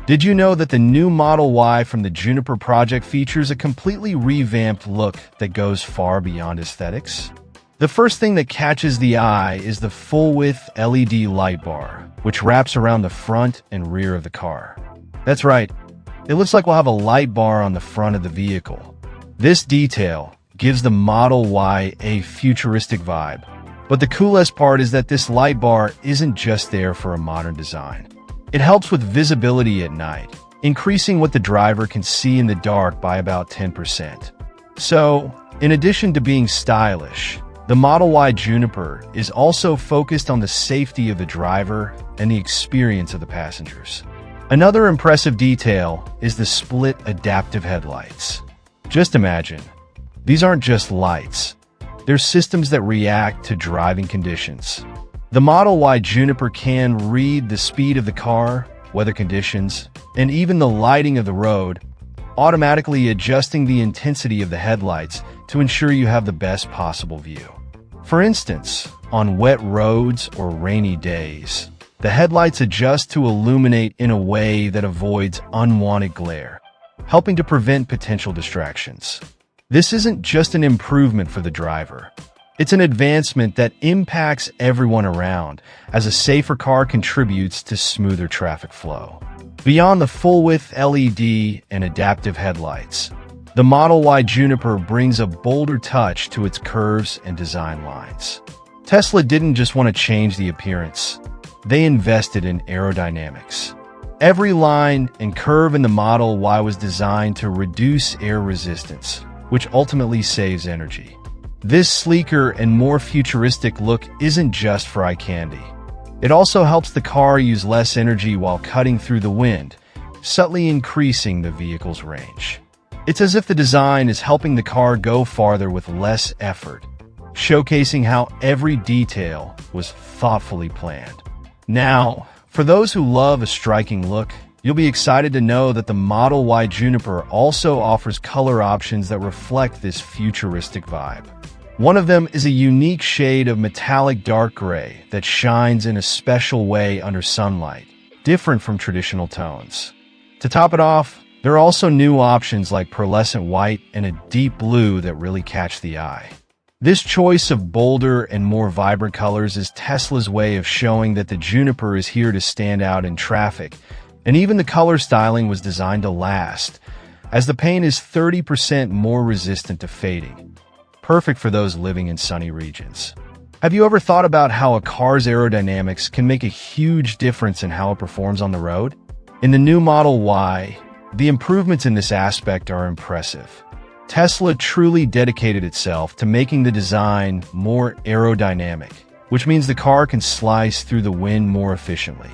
Did you know that the new Model Y from the Juniper project features a completely revamped look that goes far beyond aesthetics? The first thing that catches the eye is the full-width LED light bar, which wraps around the front and rear of the car. That's right, it looks like we'll have a light bar on the front of the vehicle. This detail gives the Model Y a futuristic vibe. But the coolest part is that this light bar isn't just there for a modern design. It helps with visibility at night, increasing what the driver can see in the dark by about 10%. So, in addition to being stylish, the Model Y Juniper is also focused on the safety of the driver and the experience of the passengers. Another impressive detail is the split adaptive headlights. Just imagine, these aren't just lights. They're systems that react to driving conditions. The Model Y Juniper can read the speed of the car, weather conditions, and even the lighting of the road, automatically adjusting the intensity of the headlights to ensure you have the best possible view. For instance, on wet roads or rainy days, the headlights adjust to illuminate in a way that avoids unwanted glare, helping to prevent potential distractions. This isn't just an improvement for the driver. It's an advancement that impacts everyone around, as a safer car contributes to smoother traffic flow. Beyond the full-width LED and adaptive headlights, the Model Y Juniper brings a bolder touch to its curves and design lines. Tesla didn't just want to change the appearance. They invested in aerodynamics. Every line and curve in the Model Y was designed to reduce air resistance, which ultimately saves energy. This sleeker and more futuristic look isn't just for eye candy. It also helps the car use less energy while cutting through the wind, subtly increasing the vehicle's range. It's as if the design is helping the car go farther with less effort, showcasing how every detail was thoughtfully planned. Now, for those who love a striking look, you'll be excited to know that the Model Y Juniper also offers color options that reflect this futuristic vibe. One of them is a unique shade of metallic dark gray that shines in a special way under sunlight, different from traditional tones. To top it off, there are also new options like pearlescent white and a deep blue that really catch the eye. This choice of bolder and more vibrant colors is Tesla's way of showing that the Juniper is here to stand out in traffic, and even the color styling was designed to last, as the paint is 30% more resistant to fading, perfect for those living in sunny regions. Have you ever thought about how a car's aerodynamics can make a huge difference in how it performs on the road? In the new Model Y, the improvements in this aspect are impressive. Tesla truly dedicated itself to making the design more aerodynamic, which means the car can slice through the wind more efficiently.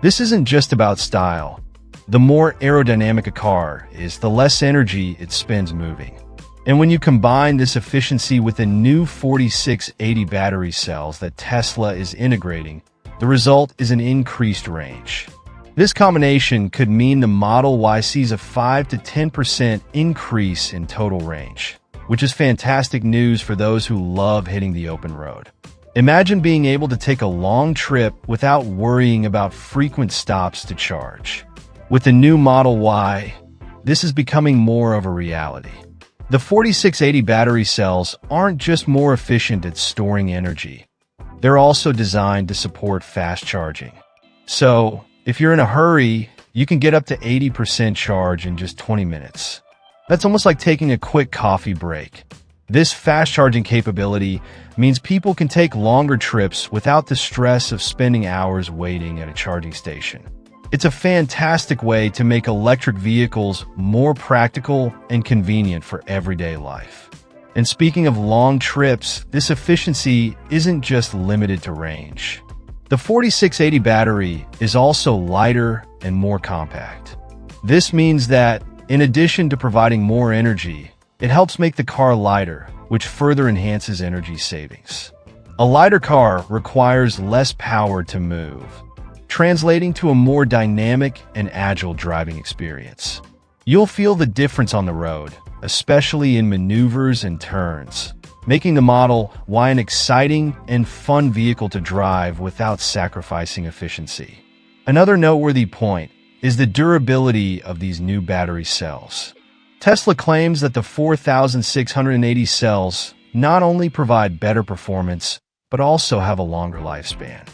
This isn't just about style. The more aerodynamic a car is, the less energy it spends moving. And when you combine this efficiency with the new 4680 battery cells that Tesla is integrating, the result is an increased range. This combination could mean the Model Y sees a 5 to 10% increase in total range, which is fantastic news for those who love hitting the open road. Imagine being able to take a long trip without worrying about frequent stops to charge. With the new Model Y, this is becoming more of a reality. The 4680 battery cells aren't just more efficient at storing energy. They're also designed to support fast charging. So, if you're in a hurry, you can get up to 80% charge in just 20 minutes. That's almost like taking a quick coffee break. This fast charging capability means people can take longer trips without the stress of spending hours waiting at a charging station. It's a fantastic way to make electric vehicles more practical and convenient for everyday life. And speaking of long trips, this efficiency isn't just limited to range. The 4680 battery is also lighter and more compact. This means that, in addition to providing more energy, it helps make the car lighter, which further enhances energy savings. A lighter car requires less power to move, translating to a more dynamic and agile driving experience. You'll feel the difference on the road, especially in maneuvers and turns, making the Model Y an exciting and fun vehicle to drive without sacrificing efficiency. Another noteworthy point is the durability of these new battery cells. Tesla claims that the 4,680 cells not only provide better performance, but also have a longer lifespan.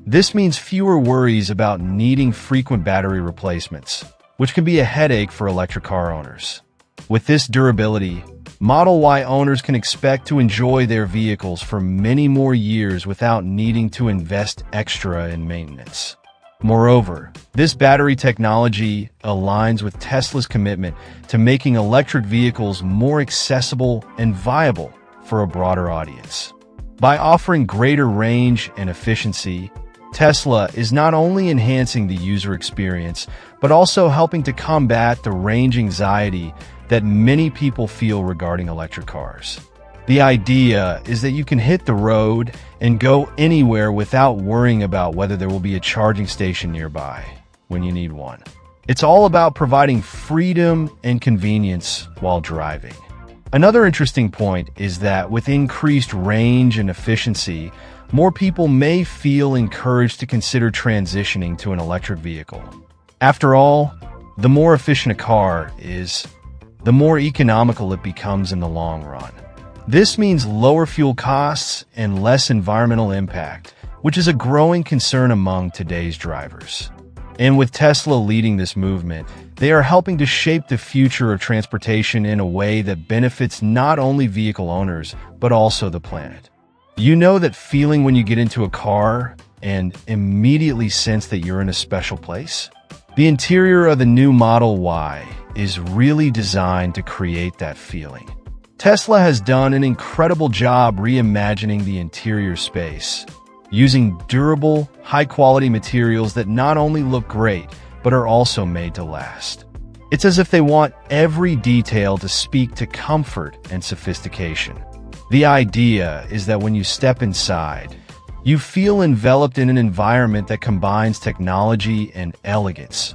This means fewer worries about needing frequent battery replacements, which can be a headache for electric car owners. With this durability, Model Y owners can expect to enjoy their vehicles for many more years without needing to invest extra in maintenance. Moreover, this battery technology aligns with Tesla's commitment to making electric vehicles more accessible and viable for a broader audience. By offering greater range and efficiency, Tesla is not only enhancing the user experience, but also helping to combat the range anxiety that many people feel regarding electric cars. The idea is that you can hit the road and go anywhere without worrying about whether there will be a charging station nearby when you need one. It's all about providing freedom and convenience while driving. Another interesting point is that with increased range and efficiency, more people may feel encouraged to consider transitioning to an electric vehicle. After all, the more efficient a car is, the more economical it becomes in the long run. This means lower fuel costs and less environmental impact, which is a growing concern among today's drivers. And with Tesla leading this movement, they are helping to shape the future of transportation in a way that benefits not only vehicle owners, but also the planet. You know that feeling when you get into a car and immediately sense that you're in a special place? The interior of the new Model Y is really designed to create that feeling. Tesla has done an incredible job reimagining the interior space, using durable, high-quality materials that not only look great, but are also made to last. It's as if they want every detail to speak to comfort and sophistication. The idea is that when you step inside, you feel enveloped in an environment that combines technology and elegance,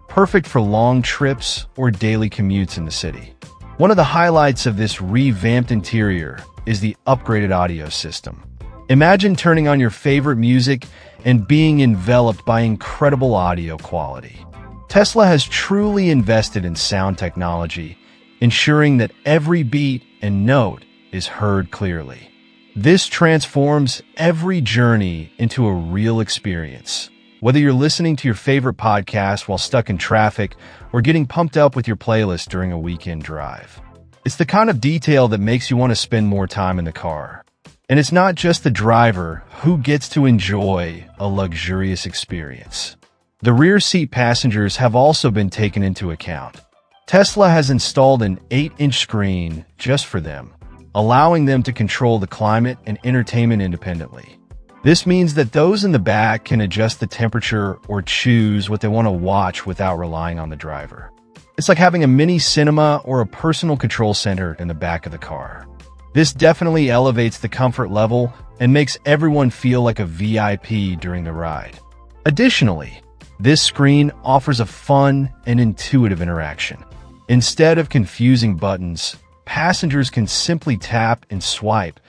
perfect for long trips or daily commutes in the city. One of the highlights of this revamped interior is the upgraded audio system. Imagine turning on your favorite music and being enveloped by incredible audio quality. Tesla has truly invested in sound technology, ensuring that every beat and note is heard clearly. This transforms every journey into a real experience. Whether you're listening to your favorite podcast while stuck in traffic or getting pumped up with your playlist during a weekend drive. It's the kind of detail that makes you want to spend more time in the car. And it's not just the driver who gets to enjoy a luxurious experience. The rear seat passengers have also been taken into account. Tesla has installed an 8-inch screen just for them, allowing them to control the climate and entertainment independently. This means that those in the back can adjust the temperature or choose what they want to watch without relying on the driver. It's like having a mini cinema or a personal control center in the back of the car. This definitely elevates the comfort level and makes everyone feel like a VIP during the ride. Additionally, this screen offers a fun and intuitive interaction. Instead of confusing buttons, passengers can simply tap and swipe,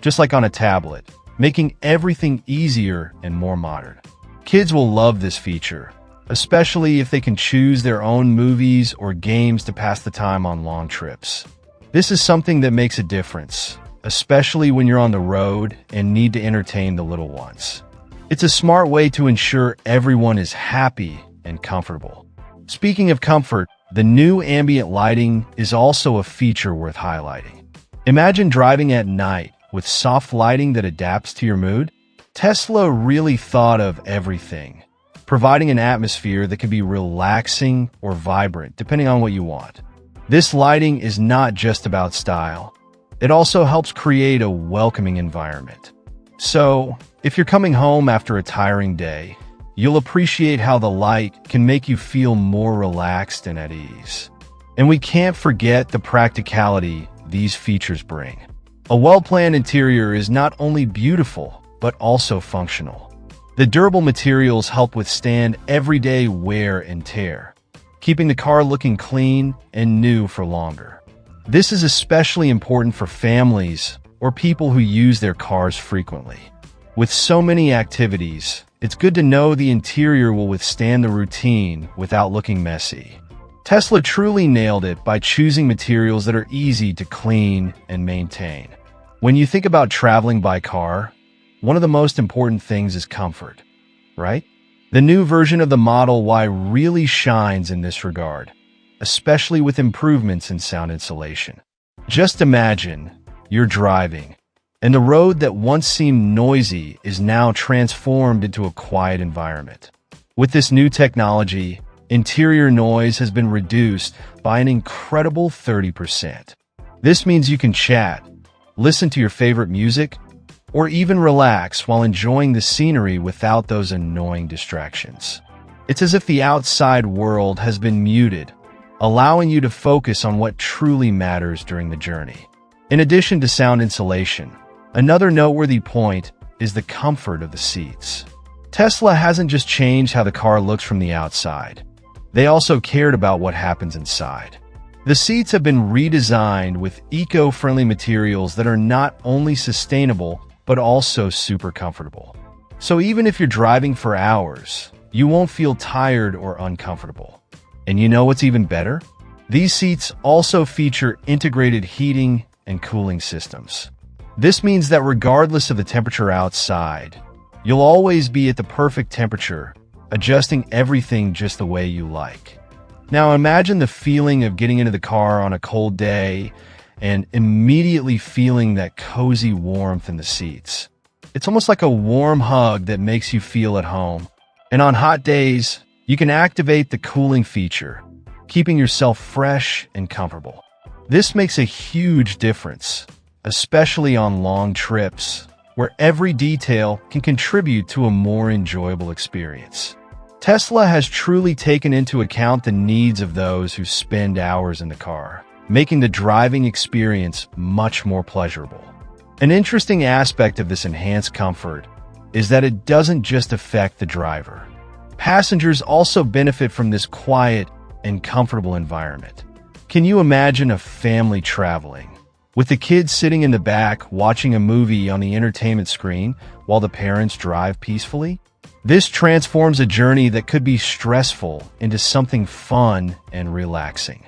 just like on a tablet, making everything easier and more modern. Kids will love this feature, especially if they can choose their own movies or games to pass the time on long trips. This is something that makes a difference, especially when you're on the road and need to entertain the little ones. It's a smart way to ensure everyone is happy and comfortable. Speaking of comfort, the new ambient lighting is also a feature worth highlighting. Imagine driving at night with soft lighting that adapts to your mood. Tesla really thought of everything, providing an atmosphere that can be relaxing or vibrant, depending on what you want. This lighting is not just about style. It also helps create a welcoming environment. So, if you're coming home after a tiring day, you'll appreciate how the light can make you feel more relaxed and at ease. And we can't forget the practicality these features bring. A well-planned interior is not only beautiful, but also functional. The durable materials help withstand everyday wear and tear, keeping the car looking clean and new for longer. This is especially important for families or people who use their cars frequently. With so many activities, it's good to know the interior will withstand the routine without looking messy. Tesla truly nailed it by choosing materials that are easy to clean and maintain. When you think about traveling by car, one of the most important things is comfort, right? The new version of the Model Y really shines in this regard, especially with improvements in sound insulation. Just imagine you're driving, and the road that once seemed noisy is now transformed into a quiet environment. With this new technology, interior noise has been reduced by an incredible 30%. This means you can chat, listen to your favorite music, or even relax while enjoying the scenery without those annoying distractions. It's as if the outside world has been muted, allowing you to focus on what truly matters during the journey. In addition to sound insulation, another noteworthy point is the comfort of the seats. Tesla hasn't just changed how the car looks from the outside. They also cared about what happens inside. The seats have been redesigned with eco-friendly materials that are not only sustainable, but also super comfortable. So even if you're driving for hours, you won't feel tired or uncomfortable. And you know what's even better? These seats also feature integrated heating and cooling systems. This means that regardless of the temperature outside, you'll always be at the perfect temperature, adjusting everything just the way you like. Now imagine the feeling of getting into the car on a cold day and immediately feeling that cozy warmth in the seats. It's almost like a warm hug that makes you feel at home. And on hot days, you can activate the cooling feature, keeping yourself fresh and comfortable. This makes a huge difference, especially on long trips, where every detail can contribute to a more enjoyable experience. Tesla has truly taken into account the needs of those who spend hours in the car, making the driving experience much more pleasurable. An interesting aspect of this enhanced comfort is that it doesn't just affect the driver. Passengers also benefit from this quiet and comfortable environment. Can you imagine a family traveling, with the kids sitting in the back watching a movie on the entertainment screen while the parents drive peacefully? This transforms a journey that could be stressful into something fun and relaxing.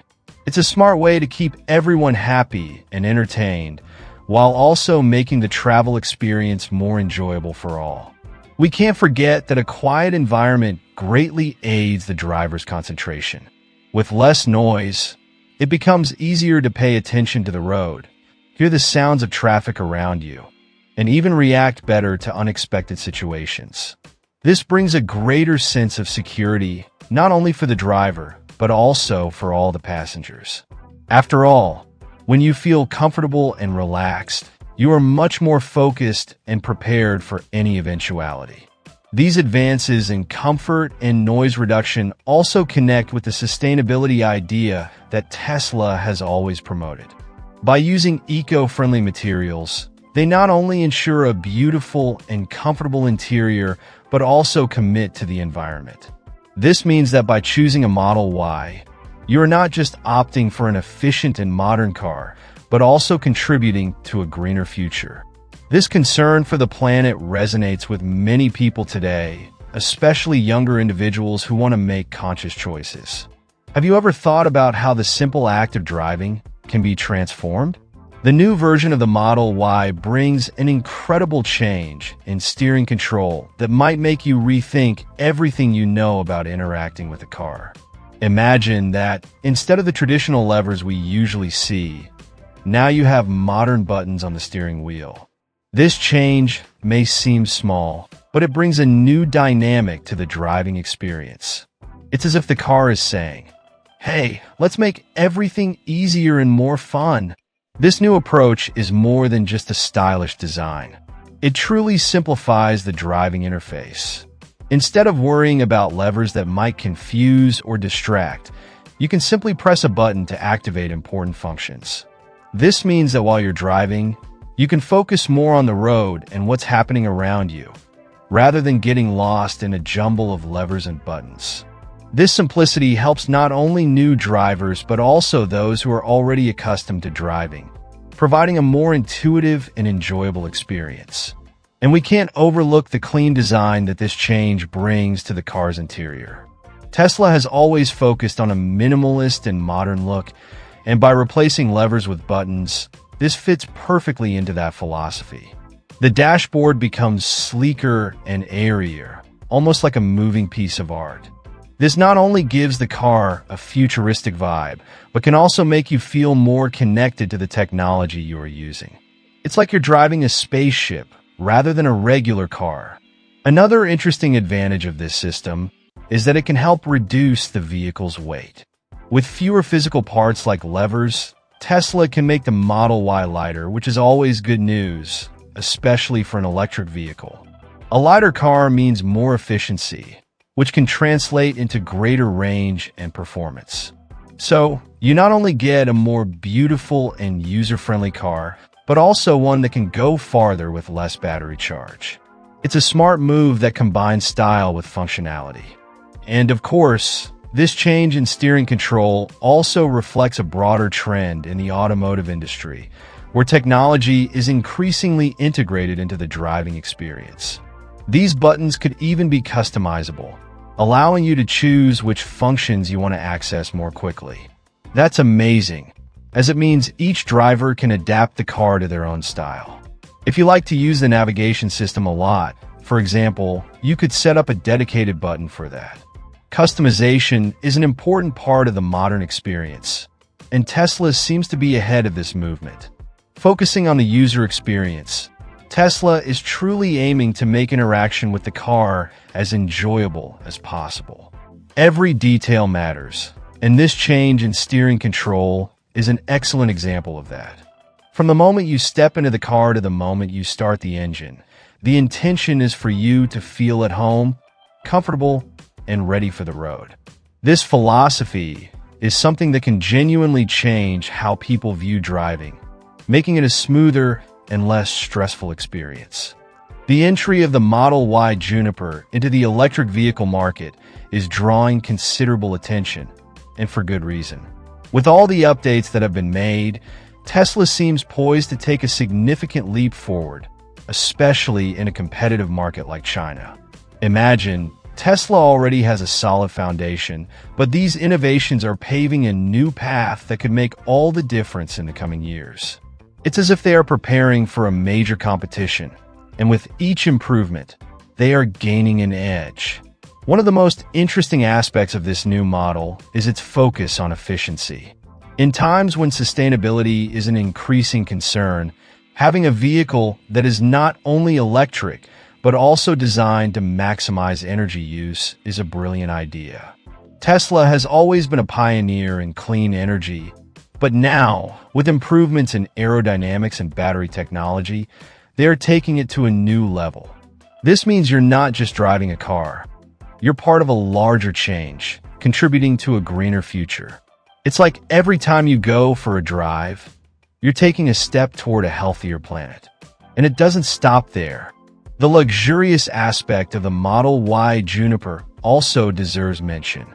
It's a smart way to keep everyone happy and entertained, while also making the travel experience more enjoyable for all. We can't forget that a quiet environment greatly aids the driver's concentration. With less noise, it becomes easier to pay attention to the road, hear the sounds of traffic around you, and even react better to unexpected situations. This brings a greater sense of security, not only for the driver, but also for all the passengers. After all, when you feel comfortable and relaxed, you are much more focused and prepared for any eventuality. These advances in comfort and noise reduction also connect with the sustainability idea that Tesla has always promoted. By using eco-friendly materials, they not only ensure a beautiful and comfortable interior, but also commit to the environment. This means that by choosing a Model Y, you are not just opting for an efficient and modern car, but also contributing to a greener future. This concern for the planet resonates with many people today, especially younger individuals who want to make conscious choices. Have you ever thought about how the simple act of driving can be transformed? The new version of the Model Y brings an incredible change in steering control that might make you rethink everything you know about interacting with a car. Imagine that instead of the traditional levers we usually see, now you have modern buttons on the steering wheel. This change may seem small, but it brings a new dynamic to the driving experience. It's as if the car is saying, "Hey, let's make everything easier and more fun." This new approach is more than just a stylish design. It truly simplifies the driving interface. Instead of worrying about levers that might confuse or distract, you can simply press a button to activate important functions. This means that while you're driving, you can focus more on the road and what's happening around you, rather than getting lost in a jumble of levers and buttons. This simplicity helps not only new drivers but also those who are already accustomed to driving, providing a more intuitive and enjoyable experience. And we can't overlook the clean design that this change brings to the car's interior. Tesla has always focused on a minimalist and modern look, and by replacing levers with buttons, this fits perfectly into that philosophy. The dashboard becomes sleeker and airier, almost like a moving piece of art. This not only gives the car a futuristic vibe, but can also make you feel more connected to the technology you are using. It's like you're driving a spaceship rather than a regular car. Another interesting advantage of this system is that it can help reduce the vehicle's weight. With fewer physical parts like levers, Tesla can make the Model Y lighter, which is always good news, especially for an electric vehicle. A lighter car means more efficiency, which can translate into greater range and performance. So, you not only get a more beautiful and user-friendly car, but also one that can go farther with less battery charge. It's a smart move that combines style with functionality. And of course, this change in steering control also reflects a broader trend in the automotive industry, where technology is increasingly integrated into the driving experience. These buttons could even be customizable, allowing you to choose which functions you want to access more quickly. That's amazing, as it means each driver can adapt the car to their own style. If you like to use the navigation system a lot, for example, you could set up a dedicated button for that. Customization is an important part of the modern experience, and Tesla seems to be ahead of this movement. Focusing on the user experience, Tesla is truly aiming to make interaction with the car as enjoyable as possible. Every detail matters, and this change in steering control is an excellent example of that. From the moment you step into the car to the moment you start the engine, the intention is for you to feel at home, comfortable, and ready for the road. This philosophy is something that can genuinely change how people view driving, making it a smoother and less stressful experience. The entry of the Model Y Juniper into the electric vehicle market is drawing considerable attention, and for good reason. With all the updates that have been made, Tesla seems poised to take a significant leap forward, especially in a competitive market like China. Imagine, Tesla already has a solid foundation, but these innovations are paving a new path that could make all the difference in the coming years. It's as if they are preparing for a major competition, and with each improvement, they are gaining an edge. One of the most interesting aspects of this new model is its focus on efficiency. In times when sustainability is an increasing concern, having a vehicle that is not only electric, but also designed to maximize energy use is a brilliant idea. Tesla has always been a pioneer in clean energy, but now, with improvements in aerodynamics and battery technology, they are taking it to a new level. This means you're not just driving a car. You're part of a larger change, contributing to a greener future. It's like every time you go for a drive, you're taking a step toward a healthier planet. And it doesn't stop there. The luxurious aspect of the Model Y Juniper also deserves mention.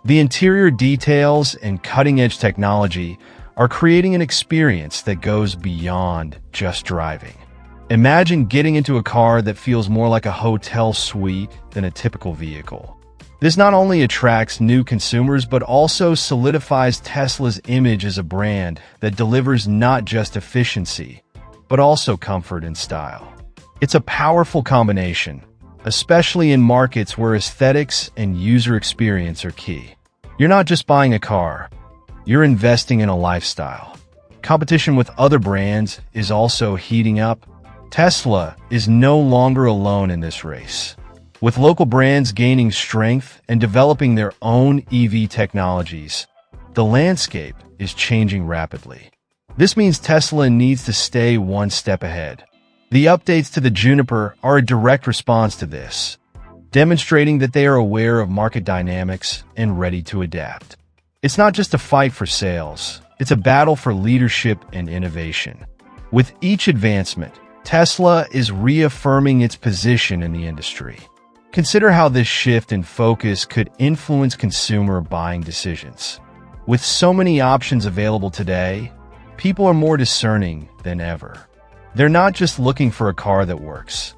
The interior details and cutting-edge technology are creating an experience that goes beyond just driving. Imagine getting into a car that feels more like a hotel suite than a typical vehicle. This not only attracts new consumers, but also solidifies Tesla's image as a brand that delivers not just efficiency, but also comfort and style. It's a powerful combination, especially in markets where aesthetics and user experience are key. You're not just buying a car, you're investing in a lifestyle. Competition with other brands is also heating up. Tesla is no longer alone in this race. With local brands gaining strength and developing their own EV technologies, the landscape is changing rapidly. This means Tesla needs to stay one step ahead. The updates to the Juniper are a direct response to this, demonstrating that they are aware of market dynamics and ready to adapt. It's not just a fight for sales, it's a battle for leadership and innovation. With each advancement, Tesla is reaffirming its position in the industry. Consider how this shift in focus could influence consumer buying decisions. With so many options available today, people are more discerning than ever. They're not just looking for a car that works.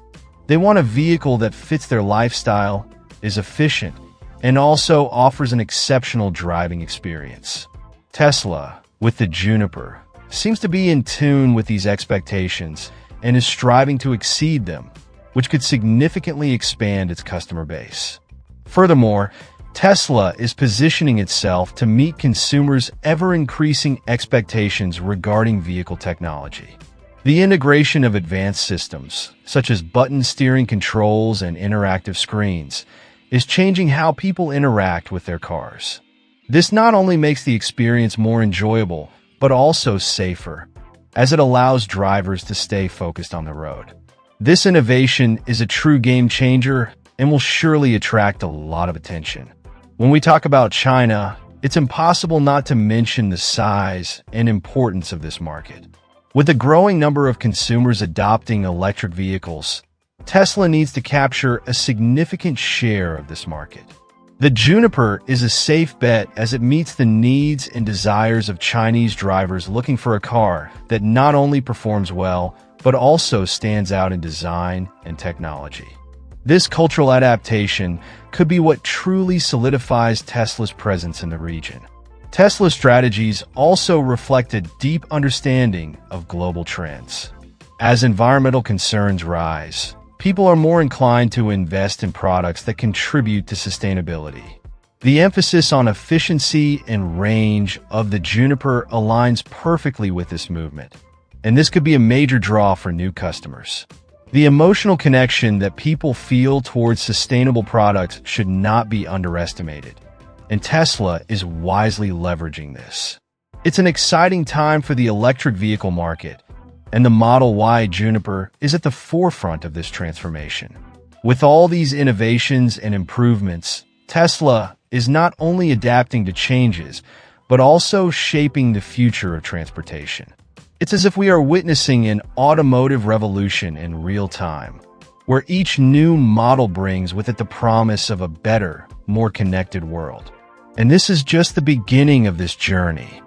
They want a vehicle that fits their lifestyle, is efficient, and also offers an exceptional driving experience. Tesla, with the Juniper, seems to be in tune with these expectations and is striving to exceed them, which could significantly expand its customer base. Furthermore, Tesla is positioning itself to meet consumers' ever-increasing expectations regarding vehicle technology. The integration of advanced systems, such as button steering controls and interactive screens, is changing how people interact with their cars. This not only makes the experience more enjoyable, but also safer, as it allows drivers to stay focused on the road. This innovation is a true game changer and will surely attract a lot of attention. When we talk about China, it's impossible not to mention the size and importance of this market. With a growing number of consumers adopting electric vehicles, Tesla needs to capture a significant share of this market. The Juniper is a safe bet as it meets the needs and desires of Chinese drivers looking for a car that not only performs well, but also stands out in design and technology. This cultural adaptation could be what truly solidifies Tesla's presence in the region. Tesla's strategies also reflect a deep understanding of global trends. As environmental concerns rise, people are more inclined to invest in products that contribute to sustainability. The emphasis on efficiency and range of the Juniper aligns perfectly with this movement, and this could be a major draw for new customers. The emotional connection that people feel towards sustainable products should not be underestimated, and Tesla is wisely leveraging this. It's an exciting time for the electric vehicle market, and the Model Y Juniper is at the forefront of this transformation. With all these innovations and improvements, Tesla is not only adapting to changes, but also shaping the future of transportation. It's as if we are witnessing an automotive revolution in real time, where each new model brings with it the promise of a better, more connected world. And this is just the beginning of this journey.